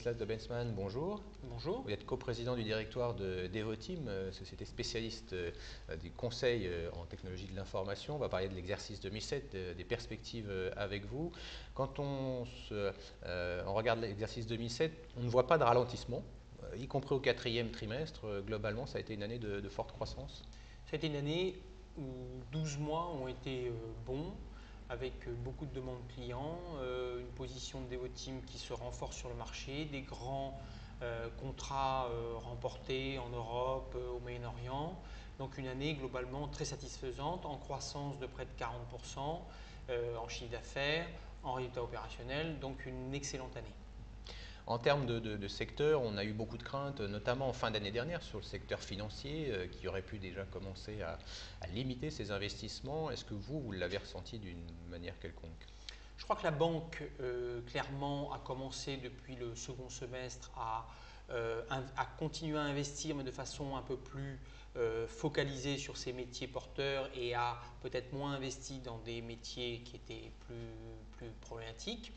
Stanislas Dobensman, bonjour. Bonjour. Vous êtes coprésident du directoire de Devoteam, société spécialiste du conseil en technologie de l'information. On va parler de l'exercice 2007, des perspectives avec vous. Quand on regarde l'exercice 2007, on ne voit pas de ralentissement, y compris au quatrième trimestre. Globalement, ça a été une année de forte croissance. Ça a été une année où 12 mois ont été bons, avec beaucoup de demandes clients, une position de Devoteam qui se renforce sur le marché, des grands contrats remportés en Europe, au Moyen-Orient. Donc une année globalement très satisfaisante, en croissance de près de 40%, en chiffre d'affaires, en résultat opérationnel, donc une excellente année. En termes de secteur, on a eu beaucoup de craintes, notamment en fin d'année dernière, sur le secteur financier, qui aurait pu déjà commencer à limiter ses investissements. Est-ce que vous l'avez ressenti d'une manière quelconque? Je crois que la banque, clairement, a commencé depuis le second semestre à continuer à investir, mais de façon un peu plus focalisée sur ses métiers porteurs et a peut-être moins investi dans des métiers qui étaient plus problématiques.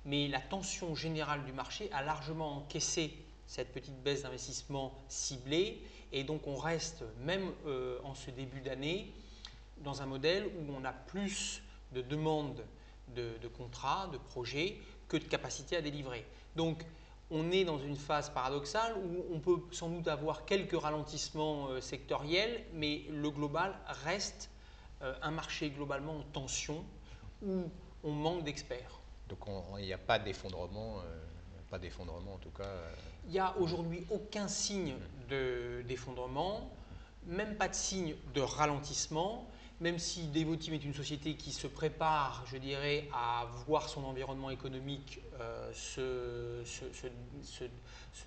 Mais la tension générale du marché a largement encaissé cette petite baisse d'investissement ciblée et donc on reste, même en ce début d'année, dans un modèle où on a plus de demandes de contrats, de projets, que de capacité à délivrer. Donc on est dans une phase paradoxale où on peut sans doute avoir quelques ralentissements sectoriels, mais le global reste un marché globalement en tension où on manque d'experts. Donc il n'y a pas d'effondrement, en tout cas. Il n'y a aujourd'hui aucun signe d'effondrement, même pas de signe de ralentissement, même si Devoteam est une société qui se prépare, je dirais, à voir son environnement économique se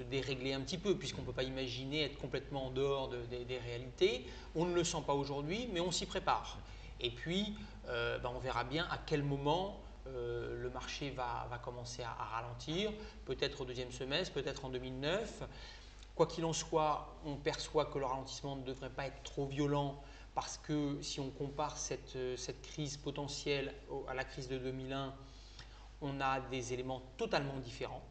dérégler un petit peu, puisqu'on ne peut pas imaginer être complètement en dehors des réalités. On ne le sent pas aujourd'hui, mais on s'y prépare. Et puis, on verra bien à quel moment le marché va commencer à ralentir, peut-être au deuxième semestre, peut-être en 2009. Quoi qu'il en soit, on perçoit que le ralentissement ne devrait pas être trop violent parce que si on compare cette crise potentielle à la crise de 2001, on a des éléments totalement différents.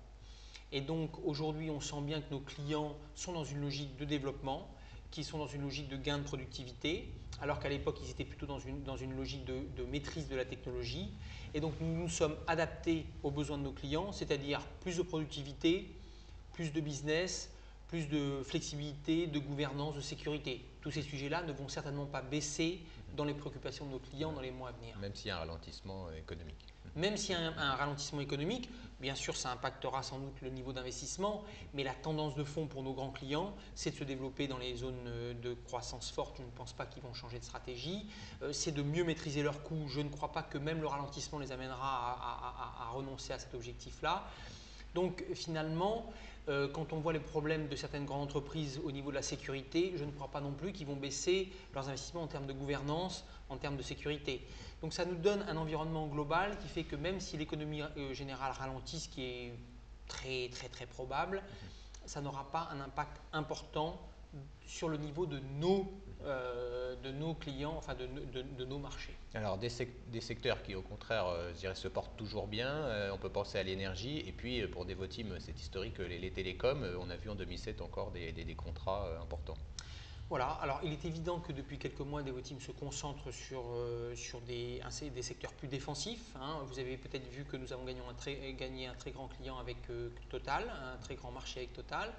Et donc aujourd'hui, on sent bien que nos clients sont dans une logique de développement, qui sont dans une logique de gain de productivité, alors qu'à l'époque, ils étaient plutôt dans une logique de maîtrise de la technologie. Et donc nous nous sommes adaptés aux besoins de nos clients, c'est-à-dire plus de productivité, plus de business, plus de flexibilité, de gouvernance, de sécurité. Tous ces sujets-là ne vont certainement pas baisser dans les préoccupations de nos clients dans les mois à venir. Même s'il y a un ralentissement économique. Même s'il y a un ralentissement économique, bien sûr ça impactera sans doute le niveau d'investissement, mais la tendance de fond pour nos grands clients, c'est de se développer dans les zones de croissance forte. Je ne pense pas qu'ils vont changer de stratégie. C'est de mieux maîtriser leurs coûts. Je ne crois pas que même le ralentissement les amènera à renoncer à cet objectif-là. Donc finalement, quand on voit les problèmes de certaines grandes entreprises au niveau de la sécurité, je ne crois pas non plus qu'ils vont baisser leurs investissements en termes de gouvernance, en termes de sécurité. Donc ça nous donne un environnement global qui fait que même si l'économie générale ralentit, ce qui est très probable, ça n'aura pas un impact important sur le niveau de nos clients, enfin de nos marchés. Alors des secteurs qui au contraire je dirais, se portent toujours bien, on peut penser à l'énergie et puis pour Devoteam c'est historique, les télécoms, on a vu en 2007 encore des contrats importants. Voilà, alors il est évident que depuis quelques mois, Devoteam se concentre sur des secteurs plus défensifs. Vous avez peut-être vu que nous avons gagné un très grand client avec Total, un très grand marché avec Total.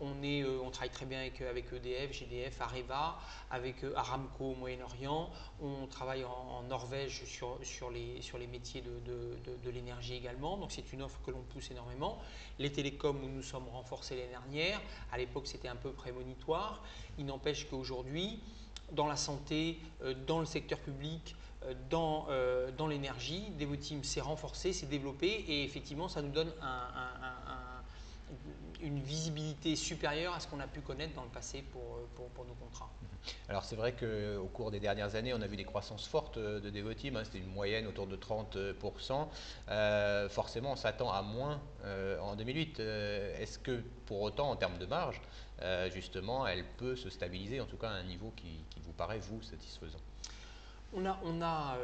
On travaille très bien avec EDF, GDF, Areva, avec Aramco au Moyen-Orient. On travaille en Norvège sur les métiers de l'énergie également. Donc c'est une offre que l'on pousse énormément. Les télécoms, nous nous sommes renforcés l'année dernière. À l'époque, c'était un peu prémonitoire. Il n'empêche qu'aujourd'hui, dans la santé, dans le secteur public, dans l'énergie, Devoteam s'est renforcé, s'est développé et effectivement, ça nous donne une visibilité supérieure à ce qu'on a pu connaître dans le passé pour nos contrats. Alors c'est vrai qu'au cours des dernières années, on a vu des croissances fortes de Devoteam, c'était une moyenne autour de 30%. Forcément, on s'attend à moins en 2008. Est-ce que pour autant, en termes de marge, justement, elle peut se stabiliser, en tout cas à un niveau qui vous paraît, vous, satisfaisant? On a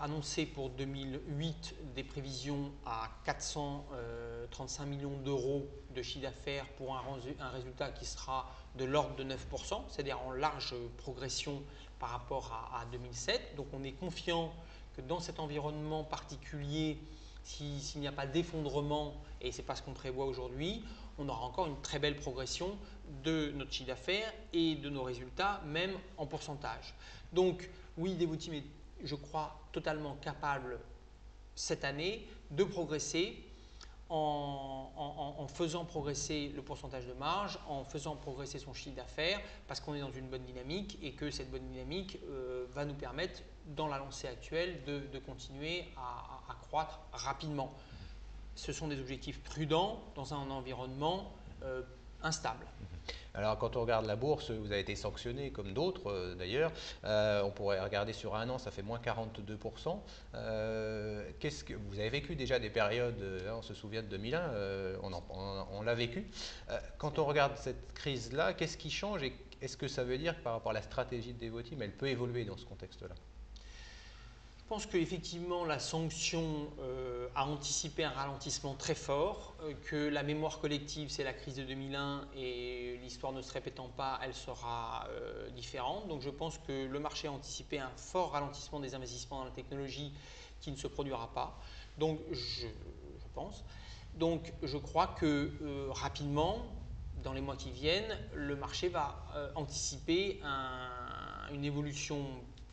annoncé pour 2008 des prévisions à 435 millions d'euros de chiffre d'affaires pour un résultat qui sera de l'ordre de 9%, c'est-à-dire en large progression par rapport à 2007. Donc on est confiant que dans cet environnement particulier, s'il n'y a pas d'effondrement, et ce n'est pas ce qu'on prévoit aujourd'hui, on aura encore une très belle progression de notre chiffre d'affaires et de nos résultats, même en pourcentage. Donc oui, Devoteam est, je crois, totalement capable cette année de progresser en faisant progresser le pourcentage de marge, en faisant progresser son chiffre d'affaires, parce qu'on est dans une bonne dynamique et que cette bonne dynamique va nous permettre, dans la lancée actuelle, de continuer à croître rapidement. Ce sont des objectifs prudents dans un environnement instable. Alors quand on regarde la bourse, vous avez été sanctionné comme d'autres d'ailleurs. On pourrait regarder sur un an, ça fait moins 42%. Qu'est-ce que vous avez vécu déjà des périodes, on se souvient de 2001, on l'a vécu. Quand on regarde cette crise-là, qu'est-ce qui change et est-ce que ça veut dire que par rapport à la stratégie de Devoteam, elle peut évoluer dans ce contexte-là? Je pense qu'effectivement la sanction a anticipé un ralentissement très fort, que la mémoire collective c'est la crise de 2001 et l'histoire ne se répétant pas, elle sera différente. Donc je pense que le marché a anticipé un fort ralentissement des investissements dans la technologie qui ne se produira pas. Donc je pense. Donc je crois que rapidement, dans les mois qui viennent, le marché va anticiper une évolution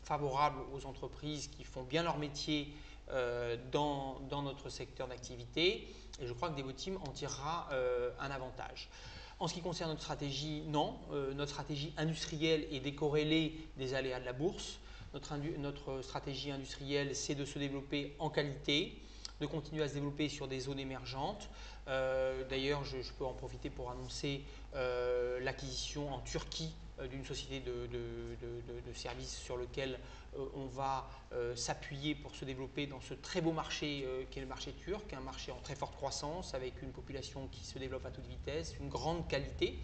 favorable aux entreprises qui font bien leur métier dans notre secteur d'activité. Et je crois que Devoteam en tirera un avantage. En ce qui concerne notre stratégie, non. Notre stratégie industrielle est décorrélée des aléas de la bourse. Notre stratégie industrielle, c'est de se développer en qualité, de continuer à se développer sur des zones émergentes. D'ailleurs, je peux en profiter pour annoncer l'acquisition en Turquie d'une société de services sur lequel on va s'appuyer pour se développer dans ce très beau marché qui est le marché turc, un marché en très forte croissance avec une population qui se développe à toute vitesse, une grande qualité.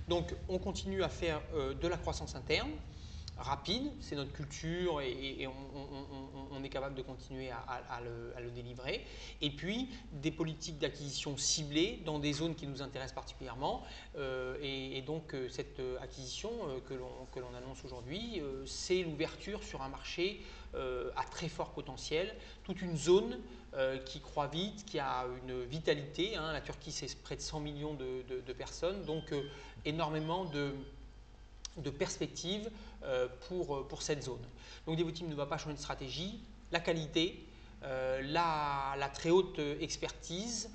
Donc on continue à faire de la croissance interne rapide, c'est notre culture et on est capable de continuer à le délivrer. Et puis des politiques d'acquisition ciblées dans des zones qui nous intéressent particulièrement. Et donc cette acquisition que l'on annonce aujourd'hui, c'est l'ouverture sur un marché à très fort potentiel, toute une zone qui croît vite, qui a une vitalité. La Turquie, c'est près de 100 millions de personnes, donc énormément de perspectives pour cette zone. Donc Devoteam ne va pas changer de stratégie. La qualité, la très haute expertise,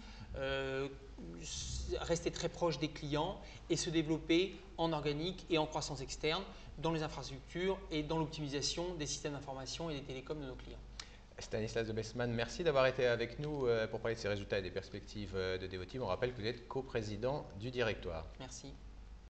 rester très proche des clients et se développer en organique et en croissance externe dans les infrastructures et dans l'optimisation des systèmes d'information et des télécoms de nos clients. Stanislas de Besman, merci d'avoir été avec nous pour parler de ces résultats et des perspectives de Devoteam. On rappelle que vous êtes coprésident du directoire. Merci.